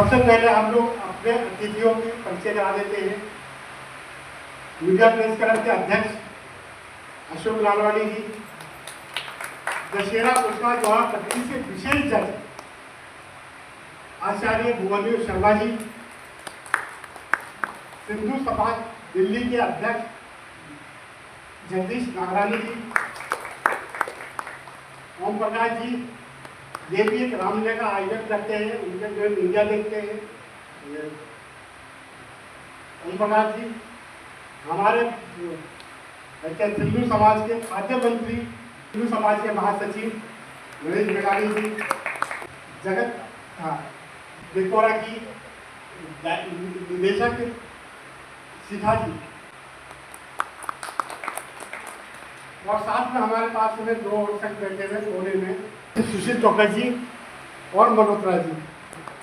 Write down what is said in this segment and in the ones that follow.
सबसे पहले हम लोग अपने अतिथियों के परिचय करा देते हैं। मीडिया प्रेस क्लब के अध्यक्ष अशोक लालवानी जी, दशहरा पुरस्कार जवाब तकनीक के विशेष जज आचार्य भुवनेश्वर शर्मा जी, सिंधु समाज दिल्ली के अध्यक्ष जगदीश नागरानी जी, ओम प्रकाश जी, ये भी एक रामलीला का आयोजन करते हैं, उनके जो मीडिया देखते हैं। ओम प्रकाश जी हमारे सिंधु समाज के खाद्य मंत्री, सिंधु समाज के महासचिव नरेश बेगारी जी, जगत बिकोरा की निदेशक शिखा जी, और साथ में हमारे पास में दो शख्स बैठे हुए कोने में, सुशील चौका जी और मल्होत्रा जी,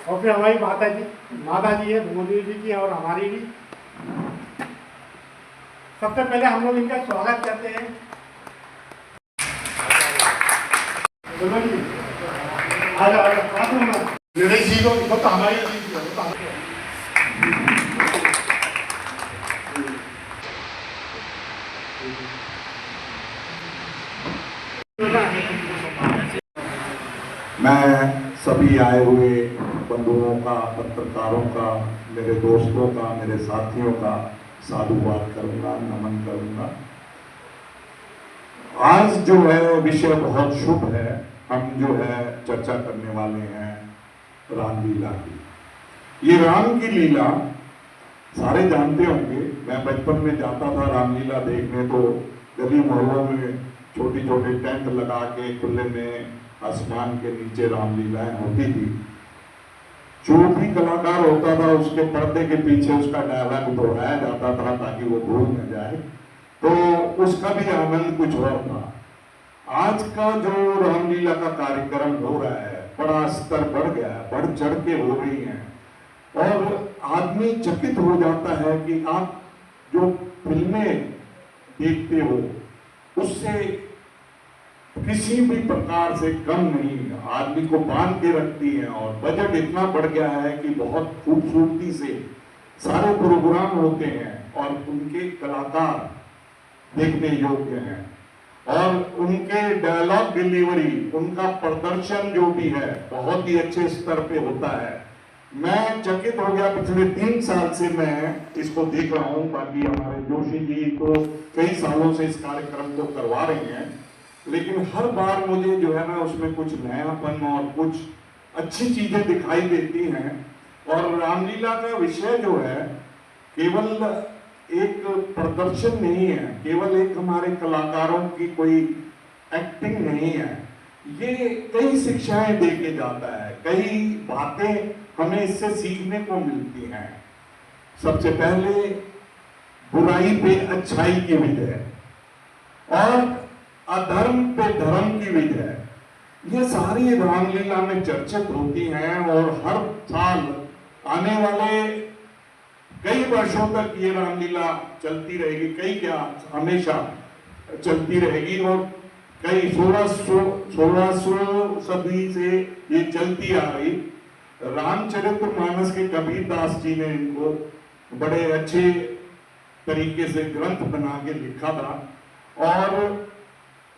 और फिर हमारी माता जी है, भुवनेश्वर जी की और हमारी भी। सबसे पहले हम लोग इनका स्वागत करते हैं। नरेश जी को तो हमारी मैं सभी आए हुए बंधुओं का, पत्रकारों का, मेरे दोस्तों का, मेरे साथियों का साधुवाद करूंगा, नमन करूंगा। आज जो है विषय बहुत शुभ है। हम जो है चर्चा करने वाले हैं रामलीला की। ये राम की लीला सारे जानते होंगे। मैं बचपन में जाता था रामलीला देखने, तो गली मोहल्लों में छोटी छोटी टेंट लगा के खुले में आसमान के नीचे रामलीलाएं होती थी। जो भी कलाकार होता था उसके पर्दे के पीछे उसका डायलॉग दोहराया जाता था ताकि वो भूल न जाए, तो उसका भी आनंद कुछ और था। आज का जो रामलीला का कार्यक्रम हो रहा है, बड़ा स्तर बढ़ गया है, बढ़ चढ़ के हो रही है, और आदमी चकित हो जाता है कि आप जो फिल्में देखते हो उससे किसी भी प्रकार से कम नहीं, आदमी को बांध के रखती है। और बजट इतना बढ़ गया है कि बहुत खूबसूरती से सारे प्रोग्राम होते हैं और उनके कलाकार देखने योग्य हैं, और उनके डायलॉग डिलीवरी, उनका प्रदर्शन जो भी है बहुत ही अच्छे स्तर पे होता है। मैं चकित हो गया। पिछले 3 साल से मैं इसको देख रहा हूं। बाकी हमारे जोशी जी तो कई सालों से इस कार्यक्रम को करवा रहे हैं, लेकिन हर बार मुझे जो है ना उसमें कुछ नयापन और कुछ अच्छी चीजें दिखाई देती हैं। और रामलीला का विषय जो है केवल एक प्रदर्शन नहीं है, केवल एक हमारे कलाकारों की कोई एक्टिंग नहीं है, ये कई शिक्षाएं दे के जाता है, कई बातें हमें इससे सीखने को मिलती हैं। सबसे पहले बुराई पे अच्छाई की विजय और अधर्म पे धर्म की विजय, ये सारी रामलीला में चर्चित होती हैं। और हर साल आने वाले कई वर्षों तक ये रामलीला चलती रहेगी, कई क्या हमेशा चलती रहेगी। और कई 1600 सदी से ये चलती आ रही। रामचरितमानस के कबीरदास जी ने इनको बड़े अच्छे तरीके से ग्रंथ बना के लिखा था, और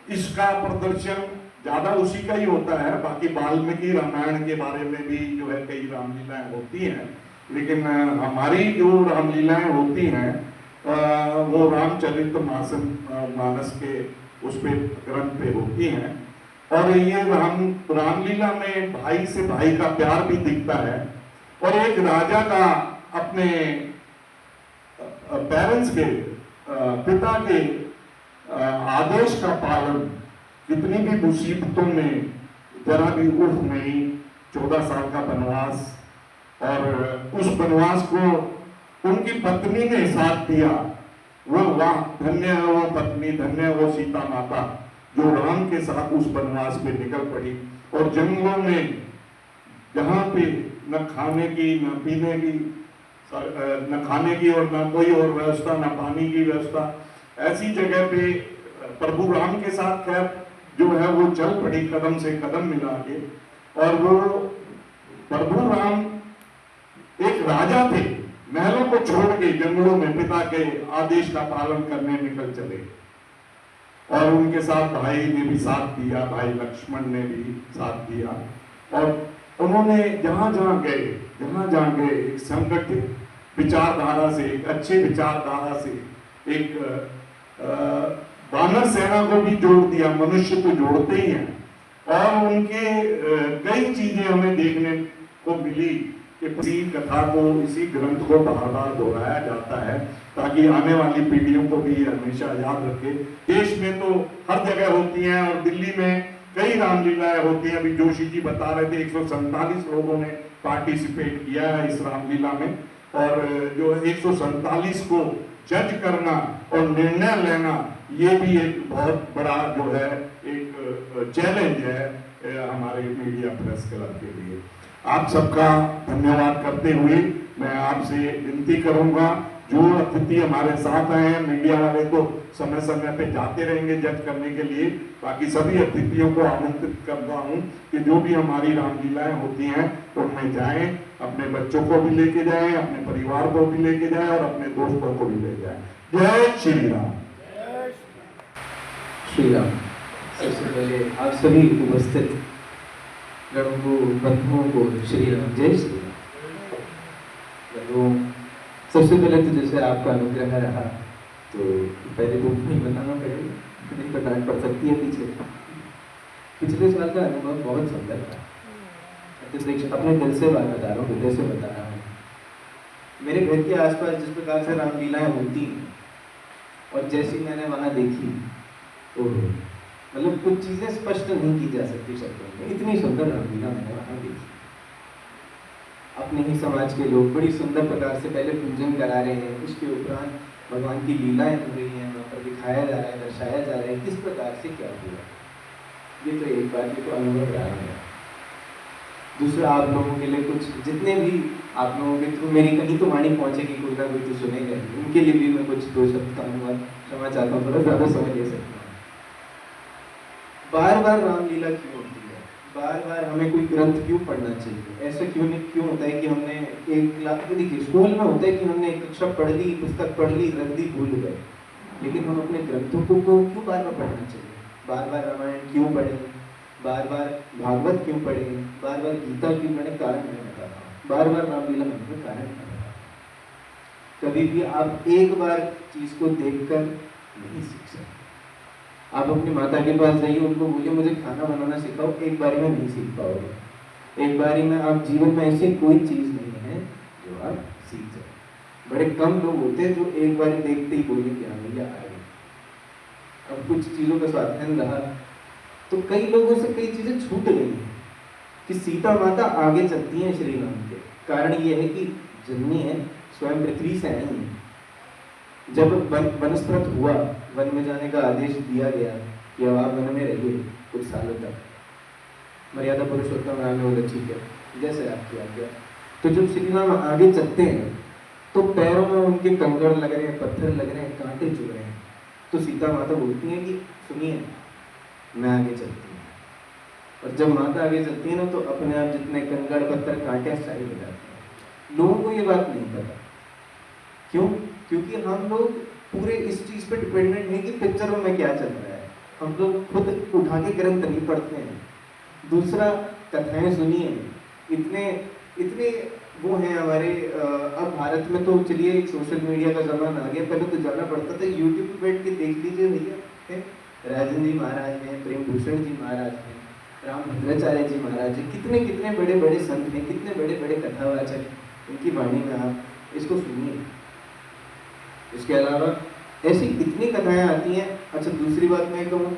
इसका प्रदर्शन ज्यादा उसी का ही होता है। बाकी वाल्मीकि रामायण के बारे में भी जो है कई रामलीलाएं होती हैं, लेकिन हमारी जो रामलीलाएं होती हैं वो रामचरितमानस के उस पे ग्रंथ पे होती हैं। और ये रामलीला में भाई से भाई का प्यार भी दिखता है, और एक राजा का अपने पेरेंट्स के, पिता के आदेश का पालन, कितनी भी मुसीबतों में जरा भी उर्फ नहीं। 14 साल का वनवास, और उस वनवास को उनकी पत्नी ने साथ दिया। वो वाह, धन्य है वो पत्नी, धन्य है वो सीता माता जो राम के साथ उस वनवास पे निकल पड़ी। और जंगलों में जहां पे न खाने की, न पीने की, न खाने की और न कोई और व्यवस्था, न पानी की व्यवस्था, ऐसी जगह पे प्रभु राम के साथ खैर जो है वो चल पड़ी कदम से कदम मिला के। और वो प्रभु राम एक राजा थे, महलों को छोड़ के जंगलों में पिता के आदेश का पालन करने निकल चले, और उनके साथ भाई ने भी साथ दिया, भाई लक्ष्मण ने भी साथ दिया, और उन्होंने जहां जहां गए एक संगठित विचारधारा से, एक अच्छे विचारधारा से, एक वानर सेना को भी जोड़ दिया। मनुष्य तो जोड़ते ही हैं, और उनके कई चीजें हमें देखने को मिली कि इसी कथा को, इसी ग्रंथ को बार-बार दोहराया जाता है ताकि आने वाली पीढ़ियों को भी हमेशा याद रखे। देश में तो हर जगह होती हैं, और दिल्ली में कई रामलीलाएं होती हैं। अभी जोशी जी बता रहे थे 147 लोगों ने पार्टिसिपेट किया है इस रामलीला में, और जो 147 को जज करना और निर्णय लेना, ये भी एक बहुत बड़ा जो है एक चैलेंज है हमारे मीडिया प्रेस क्लब के लिए। आप सबका धन्यवाद करते हुए मैं आपसे विनती करूंगा, जो अतिथि हमारे साथ आए हैं, मीडिया वाले तो समय समय पे जाते रहेंगे जज करने के लिए, बाकी सभी अतिथियों को आमंत्रित करता हूं कि जो भी हमारी रामलीलाएं होती हैं उनमें जाएं, अपने बच्चों को भी लेके जाएं, अपने परिवार को भी लेके जाएं, और अपने दोस्तों को भी ले जाएं। जय श्री राम। श्री राम। सबसे पहले आप सभी उपस्थित गणों को, बंधुओं को श्री राम, जय श्री राम। सबसे पहले तो जैसे आपका अनुग्रह रहा, तो पहले तो नहीं बताना पड़ेगा, नहीं बताना पड़ सकती है। पिछले साल का अनुभव बहुत सुंदर था। अपने दिल से बात बता रहा हूँ, हृदय से बता रहा हूँ। मेरे घर के आसपास जिस प्रकार से रामलीलाएं होती हैं, और जैसी मैंने वहाँ देखी, तो मतलब कुछ चीजें स्पष्ट नहीं की जा सकती शब्दों में। इतनी सुंदर रामलीला मैंने वहाँ देखी। अपने ही समाज के लोग बड़ी सुंदर प्रकार से पहले पूजन करा रहे हैं, उसके उपरांत भगवान की लीलाएं हो रही हैं, वहाँ पर दिखाया जा रहा है, दर्शाया जा रहा है किस प्रकार से क्या हुआ। ये तो एक बार ये तो अनुभव रहा है। दूसरा, आप लोगों के लिए कुछ, जितने भी आप लोगों के थ्रू मेरी कहीं तो वाणी पहुंचेगी, कोई ना कोई तो सुनेगा, उनके लिए भी मैं कुछ दो शब्द कहूँगा। क्षमा चाहता हूँ, थोड़ा ज़्यादा समय ले सकता हूँ। बार बार रामलीला क्यों होती है, बार बार हमें कोई ग्रंथ क्यों पढ़ना चाहिए? ऐसा क्यों होता है कि हमने एक क्लास में, देखिए स्कूल में होता है कि हमने एक कक्षा पढ़ ली, पुस्तक पढ़ ली, रख दी, भूल गए, लेकिन हम अपने ग्रंथों को क्यों बार बार पढ़ना चाहिए? बार बार रामायण क्यों पढ़ें, बार बार भागवत क्यों पढ़ें, बार बार गीता क्यों पढ़ें? कारण मैं बताता हूँ। बार बार रामलीला में कारण मैं बताता हूँ। कभी भी आप एक बार चीज को देखकर नहीं सीख सकते। आप अपनी माता के पास जाइए, उनको बोलिए मुझे खाना बनाना सिखाओ, एक बारी में नहीं सीख पाओगे। एक बारी में आप जीवन में ऐसी कोई चीज नहीं है जो आप सीख जाए। बड़े कम लोग होते हैं जो एक बारी देखते ही बोले कि हाँ भैया आ गई। अब कुछ चीजों का स्वाध्यान रहा तो कई लोगों से कई चीजें छूट गई हैं कि सीता माता आगे चलती हैं श्री राम के। कारण ये है कि जननी है, स्वयं पृथ्वी से आई है। जब वनस्पत हुआ, वन में जाने का आदेश दिया गया कि अब आप वन में रहिए कुछ सालों तक, मर्यादा पुरुषोत्तम राम ने बोला ठीक है जैसे आपकी आज्ञा। तो जब श्री राम आगे चलते हैं तो पैरों में उनके कंकड़ लग रहे हैं, पत्थर लग रहे हैं, कांटे चुभ रहे हैं, तो सीता माता बोलती हैं कि सुनिए मैं आगे चलती हूँ। और जब माता आगे चलती है ना तो अपने आप जितने कंकड़ पत्थर कांटे साइड हो जाते हैं। लोगों को ये बात नहीं पता। क्यों? क्योंकि हम लोग पूरे इस चीज पे डिपेंडेंट नहीं कि पिक्चरों में क्या चल रहा है। हम लोग खुद उठा के ग्रंथ नहीं पढ़ते हैं। दूसरा, कथाएं सुनिए, इतने इतने वो हैं हमारे। अब भारत में तो चलिए एक सोशल मीडिया का जमाना आ गया, पहले तो जाना पड़ता था यूट्यूब पे बैठ के देख लीजिए भैया। राजन जी महाराज हैं, प्रेम भूषण जी महाराज हैं, रामभद्राचार्य जी महाराज हैं, कितने कितने बड़े बड़े संत हैं, कितने बड़े बड़े कथावाचक, उनकी वाणी में आप इसको सुनिए। इसके अलावा ऐसी इतनी कथाएं आती हैं। अच्छा, दूसरी बात मैं कहूँ,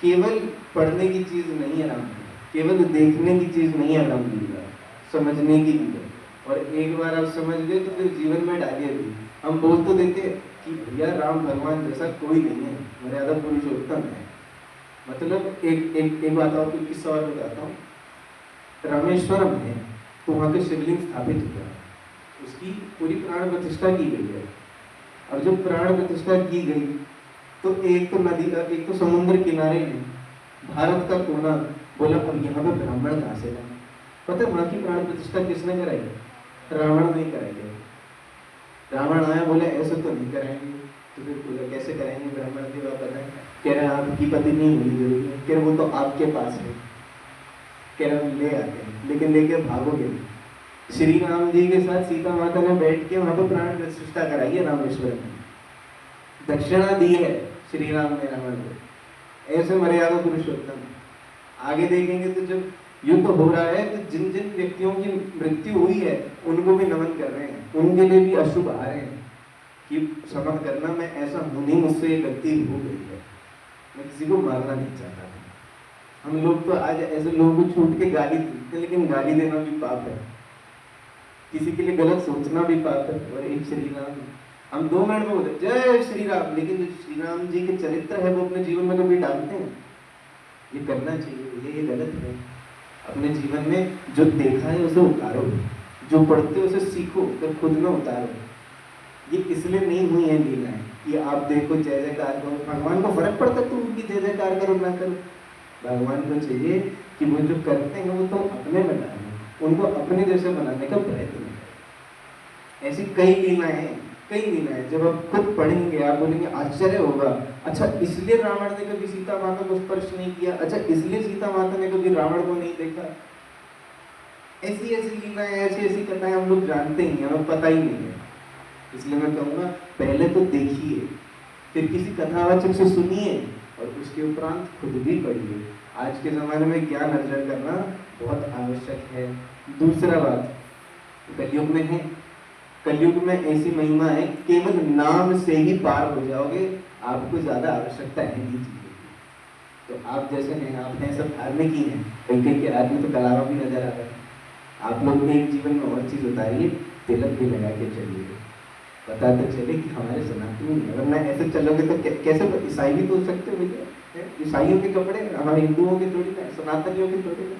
केवल पढ़ने की चीज़ नहीं है रामलीला, केवल देखने की चीज़ नहीं है रामलीला, समझने की भी है। और एक बार आप समझ गए तो फिर जीवन में डालिए भी। हम बोल तो देते कि भैया राम भगवान जैसा कोई नहीं है, मर्यादा पुरुषोत्तम है। मतलब एक बात और, कोई किस्सा और बताता हूँ। रामेश्वरम है तो वहाँ पे शिवलिंग स्थापित हुआ, उसकी पूरी प्राण प्रतिष्ठा की गई है। और जब प्राण प्रतिष्ठा की गई तो एक तो नदी, एक तो समुद्र किनारे में भारत का कोना बोला अब यहाँ पे ब्राह्मण कहाँ से लाए? पता है वहाँ की प्राण प्रतिष्ठा किसने कराई? रावण नहीं करेंगे। रावण आया बोले ऐसे तो नहीं करेंगे, तो फिर पूजा कैसे करेंगे? ब्राह्मण देव आप बताएं। कह रहे आपकी पत्नी नहीं होनी जरूरी है, कह रहे वो तो आपके पास है, कह रहे हम ले आते हैं, लेकिन लेके भागोगे नहीं। श्री राम जी के साथ सीता माता ने बैठ के वहां पर प्राण प्रतिष्ठा कराई है रामेश्वर में, दक्षिणा दी है श्री राम ने रावण को। ऐसे मर्यादा पुरुषोत्तम। आगे देखेंगे तो जब युद्ध हो रहा है तो जिन जिन व्यक्तियों की मृत्यु हुई है उनको भी नमन कर रहे हैं, उनके लिए भी अशुभ आ रहे हैं कि क्षमा करना, मैं ऐसा हूं नहीं, मुझसे ये गलती हो गई है, मैं किसी को मारना नहीं चाहता था। हम लोग तो आज ऐसे लोगों को छूट के गाली देते हैं, लेकिन गाली देना भी पाप है, किसी के लिए गलत सोचना भी पाप है। और एक श्री राम, हम 2 मिनट में बोलते जय श्री राम, लेकिन जो श्री राम जी के चरित्र है वो अपने जीवन में कभी डालते हैं? ये करना चाहिए, ये गलत है। अपने जीवन में जो देखा है उसे उतारो, जो पढ़ते हो उसे सीखो, फिर खुद में उतारो। ये इसलिए नहीं हुई है लीलाएं कि आप देखो जय जयकार करो, भगवान को फर्क पड़ता तुम उनकी जय जयकार करो ना करो। भगवान को चाहिए कि वो जो करते हैं वो तो अपने में डालें, उनको अपने जैसे बनाने का प्रयत्न करें। ऐसी कई लीलाएं हैं, कई लीलाएं, जब आप खुद पढ़ेंगे आप बोलेंगे आश्चर्य होगा, अच्छा इसलिए रावण ने कभी सीता माता को स्पर्श नहीं किया, अच्छा इसलिए सीता माता ने कभी रावण को नहीं देखा। ऐसी ऐसी लीलाएं, ऐसी ऐसी कथाएं हम लोग जानते ही हैं, हमें पता ही नहीं है। इसलिए मैं कहूँगा पहले तो देखिए, फिर किसी कथावाचक से सुनिए और उसके उपरांत खुद भी पढ़िए। आज के ज़माने में ज्ञान अर्जन करना बहुत आवश्यक है। दूसरा बात, कलयुग में है, कलयुग में ऐसी महिमा है, केवल नाम से ही पार हो जाओगे, आपको ज़्यादा आवश्यकता है नहीं चीज़ की। तो आप जैसे हैं, आप हैं सब धार्मिक ही हैं, कहीं कहीं के आदमी तो कलावा भी नजर आ रहा है। आप लोग एक जीवन में और चीज़ उतारिए, तिलक भी लगा के चलिए, पता तो चले कि हमारे सनातनी है। वरना ऐसे चलोगे तो कैसे? ईसाई भी तो हो सकते हो भैया, ईसाइयों के कपड़े हमारे हिंदुओं के थोड़ी ना, सनातनियों के थोड़ी ना।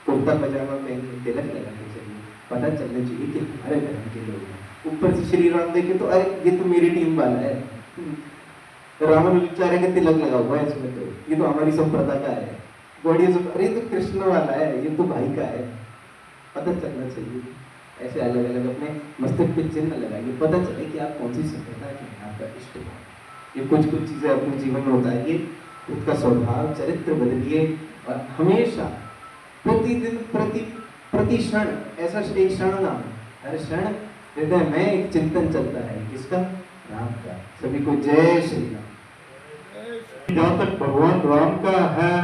कुर्ता पजामा पहन के तिलक लगा के चलिए, पता चलना चाहिए कि हमारे धर्म के लोग हैं। ऊपर से श्री राम देखे तो अरे ये तो मेरी टीम वाला है, रावण बेचारे के तिलक लगा हुआ है इसमें, तो ये तो हमारी संप्रदा का है। गौड़िया से अरे तो कृष्ण वाला है, ये तो भाई का है, पता चलना चाहिए। ऐसे अलग अलग अपने मस्तक पे चिन्ह लगाइए, पता चले कि आप कौन सी संप्रदा के हैं, आपका इष्ट है। ये कुछ कुछ चीजें अपने जीवन में उतारिए, खुद का स्वभाव चरित्र बदलिए और हमेशा प्रतिदिन प्रति क्षण, ऐसा एक क्षण ना, हर क्षण हृदय में एक चिंतन चलता है, किसका? राम का। सभी को जय श्री राम। जहाँ तक भगवान राम का है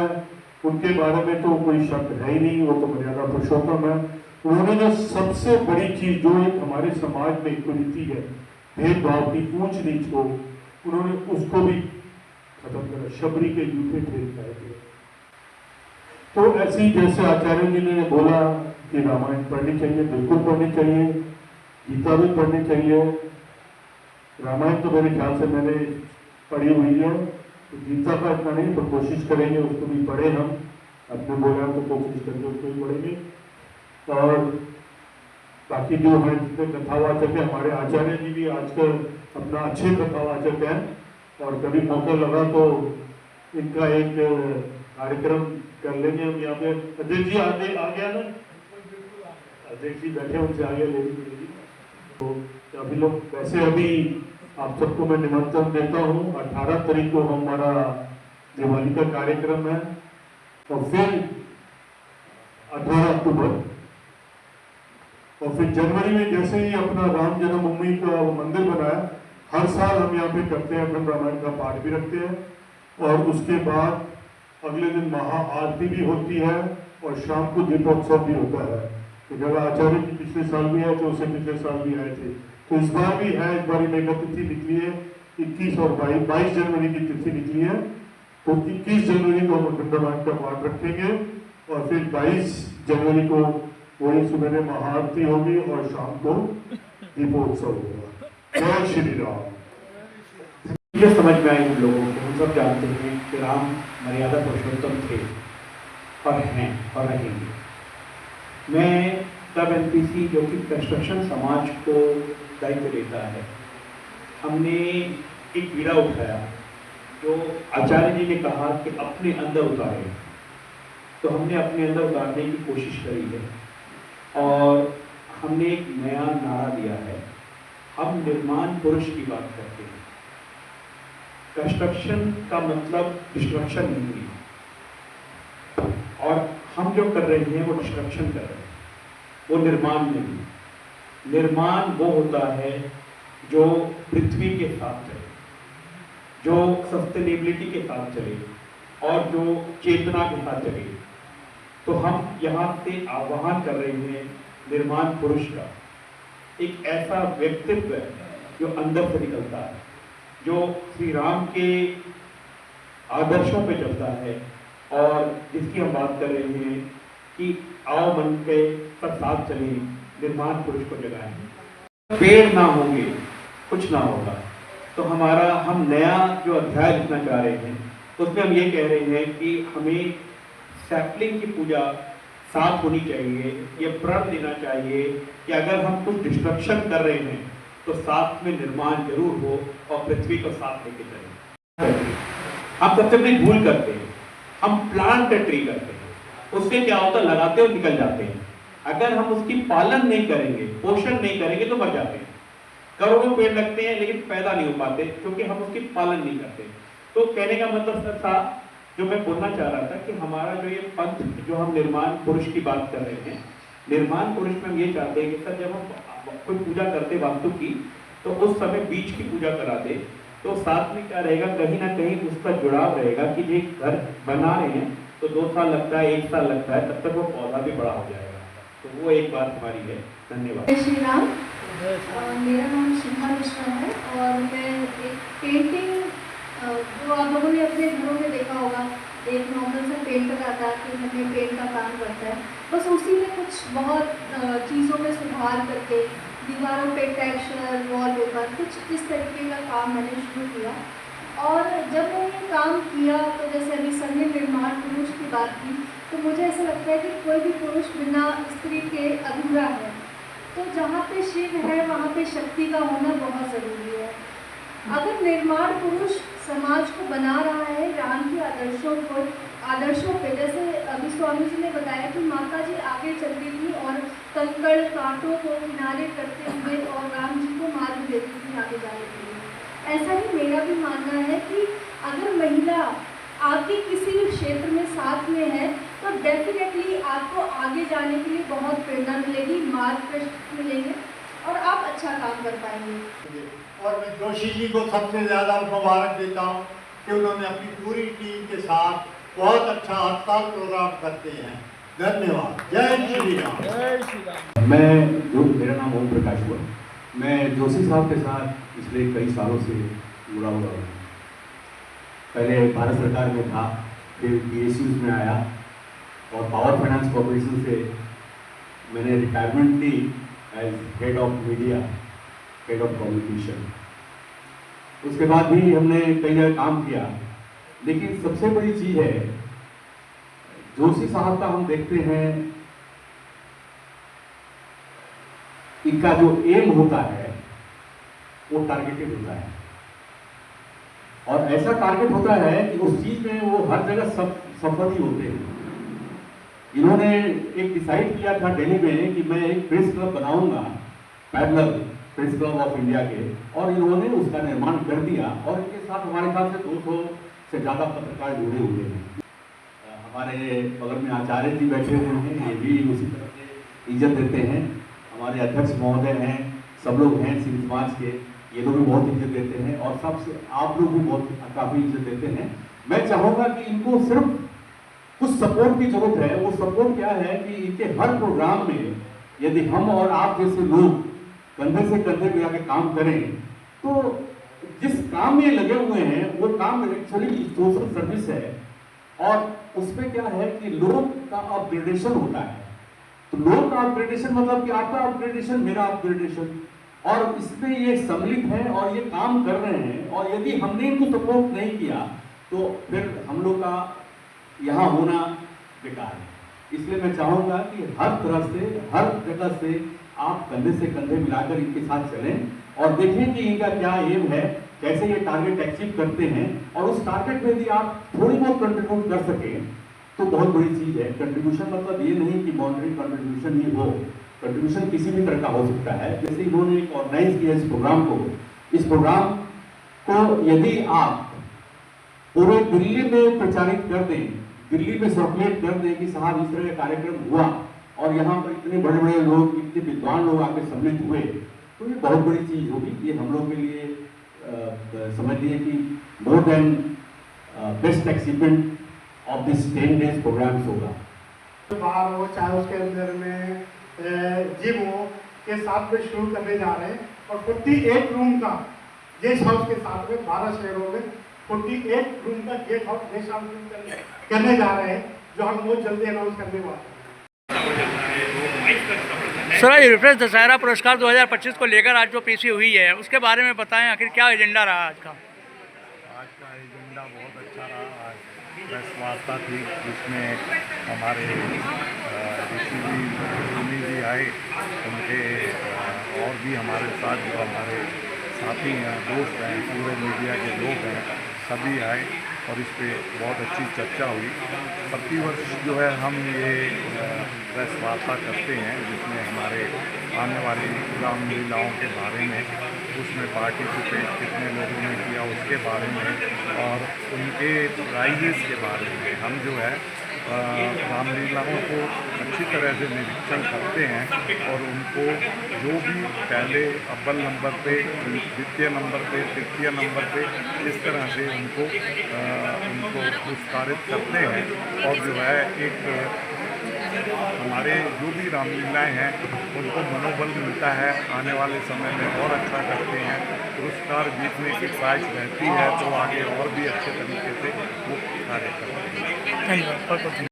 उनके बारे में तो कोई शक है ही नहीं, वो तो मर्यादा पुरुषोत्तम है। उन्होंने जो सबसे बड़ी चीज जो एक हमारे समाज में कुरीति है, भेदभाव की, ऊंच नीच को, उन्होंने उसको भी खत्म करा, शबरी के जूते फेर खाए थे। तो ऐसी जैसे आचार्य जी ने बोला कि रामायण पढ़नी चाहिए, बिल्कुल पढ़नी चाहिए, गीता भी पढ़नी चाहिए। रामायण तो मेरे ख्याल से मैंने पढ़ी हुई है, तो गीता का इतना नहीं, पर कोशिश करेंगे उसको भी पढ़े हम, अपने बोला तो कोशिश करके उसको भी पढ़ेंगे। और बाकी जो है जितने कथावाचक है, हमारे आचार्य जी भी आजकल अपना अच्छे कथावाचक हैं, और कभी मौका लगा तो इनका एक कार्यक्रम कर लेंगे हम यहाँ पे। अध्यक्ष जी आगे आ गया ना, अध्यक्ष जी बैठे, उनसे आगे ले लीजिए। तो अभी लोग वैसे अभी आप सबको मैं निमंत्रण देता हूँ, 18 तारीख को हमारा दिवाली का कार्यक्रम है, और फिर 18 अक्टूबर, और फिर जनवरी में जैसे ही अपना राम जन्मभूमि का मंदिर बनाया, हर साल हम यहाँ पे करते हैं, अखंड रामायण का पाठ भी रखते हैं, और उसके बाद अगले दिन महाआरती भी होती है और शाम को दीपोत्सव भी होता है। तो जब आचार्य जी पिछले साल भी आए थे, उससे पिछले साल भी आए थे, तो इस बार भी है। इस बार मेघा तिथि निकली है 21 और 22 जनवरी की तिथि निकली है, तो 21 जनवरी को हम अखंड रामायण का पाठ रखेंगे, और फिर 22 जनवरी को वही सुबह महाआरती होगी और शाम को दीपोत्सव होगा। जय श्री राम। ये समझ में आई उन लोगों को, हम सब जानते हैं कि राम मर्यादा पुरुषोत्तम थे और हैं और रहेंगे। मैं तब एनपीसी जो कि कंस्ट्रक्शन समाज को दायित्व देता है, हमने एक पीड़ा उठाया जो आचार्य जी ने कहा कि अपने अंदर उतारे, तो हमने अपने अंदर उतारने की कोशिश करी है। और हमने एक नया नारा दिया है, हम निर्माण पुरुष की बात करते हैं। कंस्ट्रक्शन का मतलब डिस्ट्रक्शन नहीं है, और हम जो कर रहे हैं वो डिस्ट्रक्शन कर रहे हैं, वो निर्माण नहीं। निर्माण वो होता है जो पृथ्वी के साथ चले, जो सस्टेनेबिलिटी के साथ चले और जो चेतना के साथ चले। तो हम यहाँ से आह्वान कर रहे हैं निर्माण पुरुष का, एक ऐसा व्यक्तित्व जो अंदर से निकलता है, जो श्री राम के आदर्शों पे चलता है, और जिसकी हम बात कर रहे हैं कि आओ मन के सब साथ चले, निर्माण पुरुष को जगाएं। पेड़ ना होंगे कुछ ना होगा। तो हम नया जो अध्याय लिखना चाह रहे हैं उसमें हम ये कह रहे हैं कि हमें सैपलिंग की पूजा साथ होनी चाहिए। ये प्रण लेना चाहिए कि अगर हम कुछ डिस्ट्रक्शन कर रहे हैं तो साथ में निर्माण जरूर हो और पृथ्वी को साथ लेके चलें। हम सबसे बड़ी भूल करते हैं, हम प्लांट अ ट्री करते हैं, उससे क्या होता है लगाते और निकल जाते हैं। अगर हम उसकी पालन नहीं करेंगे, पोषण नहीं करेंगे तो मर जाते हैं। करोड़ों पेड़ लगते हैं लेकिन पैदा नहीं हो पाते क्योंकि हम उसकी पालन नहीं करते। तो कहने का मतलब सर था, जो मैं बोलना चाह रहा था कि हमारा जो ये पंथ, जो हम निर्माण पुरुष की बात कर रहे हैं, निर्माण पुरुष में हम ये चाहते हैं कि सर जब हम कोई पूजा करते वास्तु की तो उस समय बीज की पूजा करा दे, तो साथ में क्या रहेगा, कहीं ना कहीं उसका जुड़ाव रहेगा कि ये घर बना रहे हैं तो 2 साल लगता है, 1 साल लगता है, तब तक वो पौधा भी बड़ा हो जाएगा। तो वो एक बात हमारी है। धन्यवाद। जय श्री राम। मेरा नाम शिखा मिश्रा है और मैं एक पेंटिंग, जो आप लोगों ने अपने घरों में देखा होगा, एक नॉर्मल सा पेंटर आता है कि हमें पेंट का काम करता है, बस उसी में कुछ बहुत चीज़ों में सुधार करके दीवारों पे टेक्सचर, वॉलपेपर, कुछ इस तरीके का काम मैंने शुरू किया। और जब मैंने ये काम किया तो जैसे अभी सर ने निर्माण पुरुष की बात की, तो मुझे ऐसा लगता है कि कोई भी पुरुष बिना स्त्री के अधूरा है। तो जहाँ पे शिव है वहाँ पे शक्ति का होना बहुत ज़रूरी है। अगर निर्माण पुरुष समाज को बना रहा है राम के आदर्शों पे, जैसे अभी स्वामी जी ने बताया कि माता जी आगे चलती थी और कंकड़ कांटों को किनारे करते हुए और राम जी को मार्ग देती थी आगे जाने के लिए। ऐसा ही मेरा भी मानना है कि अगर महिला आपके किसी भी क्षेत्र में साथ में है तो डेफिनेटली आपको आगे जाने के लिए बहुत प्रेरणा मिलेगी, मार्गदर्शन मिलेंगे और आप अच्छा काम कर पाएंगे। और मैं जोशी जी को सबसे ज़्यादा मुबारक देता हूँ कि उन्होंने अपनी पूरी टीम के साथ बहुत अच्छा हर साल प्रोग्राम करते हैं। धन्यवाद। जय श्री राम। जय श्री राम। मेरा नाम ओम प्रकाश हुआ। मैं जोशी साहब के साथ पिछले कई सालों से जुड़ा हुआ हूँ। पहले भारत सरकार में था, फिर PSUs में आया और पावर फाइनेंस कॉर्पोरेशन से मैंने रिटायरमेंट ली as head of media, head of communication. उसके बाद भी हमने कई जगह काम किया, लेकिन सबसे बड़ी चीज़ है जोशी साहब का, हम देखते हैं इनका जो एम होता है वो टारगेटेड होता है, और ऐसा टारगेट होता है कि उस चीज में वो हर जगह सफल ही होते हैं। इन्होंने एक डिसाइड किया था दिल्ली में कि मैं एक प्रेस क्लब बनाऊंगा, parallel press club of India के, और इन्होंने उसका निर्माण कर दिया और इनके साथ हमारे पास से 200 से ज़्यादा पत्रकार जुड़े हुए हैं। हमारे बगल में आचार्य जी बैठे हुए हैं, ये भी उसी तरह से इज्जत देते हैं। हमारे अध्यक्ष महोदय हैं, सब लोग हैं सिंह समाज के, ये लोग भी बहुत इज्जत देते हैं, और सबसे आप लोग भी बहुत काफ़ी इज्जत देते हैं। मैं चाहूँगा कि इनको सिर्फ कुछ सपोर्ट की जरूरत है। वो सपोर्ट क्या है कि इनके हर प्रोग्राम में यदि हम और आप जैसे लोग कंधे से कंधे मिला के काम करें, तो जिस काम में लगे हुए हैं वो काम एक्चुअली सोशल सर्विस है, और उसमें क्या है कि लोग का अपग्रेडेशन होता है। तो लोग का अपग्रेडेशन मतलब कि आपका अपग्रेडेशन, मेरा अपग्रेडेशन, और इसमें ये सम्मिलित है और ये काम कर रहे हैं। और यदि हमने इनको सपोर्ट नहीं किया तो फिर हम लोग का यहाँ होना बेकार है। इसलिए मैं चाहूँगा कि हर तरह से, हर जगह से आप कंधे से कंधे मिलाकर इनके साथ चलें और देखें कि इनका क्या एम है, कैसे ये टारगेट अचीव करते हैं, और उस टारगेट में यदि आप थोड़ी बहुत कंट्रीब्यूट कर सकें तो बहुत बड़ी चीज़ है। कंट्रीब्यूशन मतलब ये नहीं कि मॉनिटरी कंट्रीब्यूशन ही हो। कंट्रीब्यूशन किसी भी तरह का हो सकता है। जैसे इन्होंने एक ऑर्गेनाइज किया इस प्रोग्राम को, इस प्रोग्राम को यदि आप पूरे दिल्ली में प्रचारित कर दें, दिल्ली में सर्कुलेट कर दें कि साहब इस तरह का कार्यक्रम हुआ और यहाँ पर इतने बड़े बड़े लोग, इतने विद्वान लोग आके सम्मिलित हुए, तो ये बहुत बड़ी चीज होगी। ये हम लोग के लिए समझ लीजिए कि more than best achievement of this 10 days programs होगा। बाहर हो चाहे उसके अंदर में जिम हो के साथ में शुरू करने जा रहे हैं और 48 रूम का गेस्ट हाउस के साथ में 12 शहरों में 48 रूम का गेस्ट हाउस करने जा रहे हैं, जो हम बहुत जल्दी अनाउंस करने वाले हैं। सर, ये रिफ्रेश दशहरा पुरस्कार 2025 को लेकर आज जो पेशी हुई है उसके बारे में बताएं, आखिर क्या एजेंडा रहा आज का? आज का एजेंडा बहुत अच्छा रहा। आज प्रेस वार्ता थी जिसमें हमारे ऋषि जी आए, उनके और भी हमारे साथ जो हमारे साथी हैं, दोस्त हैं, पूरे मीडिया के लोग हैं, सभी आए और इस पे बहुत अच्छी चर्चा हुई। प्रतिवर्ष जो है हम ये प्रेस वार्ता करते हैं जिसमें हमारे आने वाली रामलीलाओं के बारे में, उसमें पार्टिसिपेट कितने लोगों ने किया उसके बारे में और उनके प्राइजेस के बारे में हम जो है रामलीलाओं को अच्छी तरह से निरीक्षण करते हैं और उनको जो भी पहले अव्वल नंबर पे, द्वितीय नंबर पे, तृतीय नंबर पे, इस तरह से उनको पुरस्कारित करते हैं और जो है एक हमारे जो भी रामलीलाएँ हैं उनको मनोबल मिलता है, आने वाले समय में और अच्छा करते हैं। पुरस्कार जीतने की ख्वाहिश रहती है तो आगे और भी अच्छे तरीके से वो कार्य करते हैं। धन्यवाद।